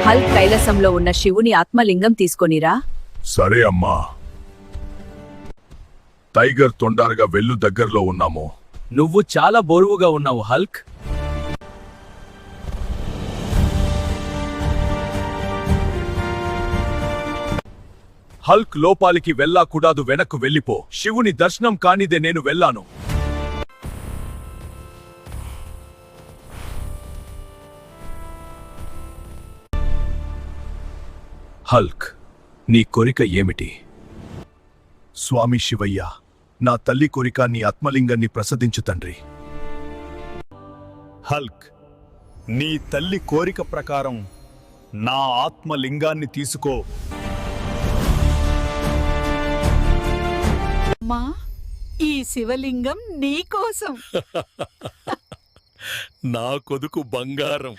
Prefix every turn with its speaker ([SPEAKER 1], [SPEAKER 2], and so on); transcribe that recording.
[SPEAKER 1] Hulk కైలాసంలో ఉన్న శివుని ఆత్మలింగం తీసుకొనిరా.
[SPEAKER 2] సరే అమ్మా. టైగర్ తొందరగా వెళ్ళు, దగ్గరలో ఉన్నాము.
[SPEAKER 3] నువ్వు చాలా బోరువుగా ఉన్నావు హల్క్.
[SPEAKER 2] హల్క్ లోపాలికి వెళ్ళకూడదు, వెనక్కు వెళ్ళిపో. శివుని దర్శనం కానిదే నేను వెళ్ళాను. హల్క్, నీ కోరిక ఏమిటి? స్వామి శివయ్య, నా తల్లి కోరిక నీ ఆత్మలింగాన్ని ప్రసాదించు తండ్రి.
[SPEAKER 4] హల్క్, నీ తల్లి కోరిక ప్రకారం నా ఆత్మలింగాన్ని తీసుకో.
[SPEAKER 5] అమ్మా, ఈ శివలింగం నీకోసం.
[SPEAKER 4] నా కొదుకు బంగారం.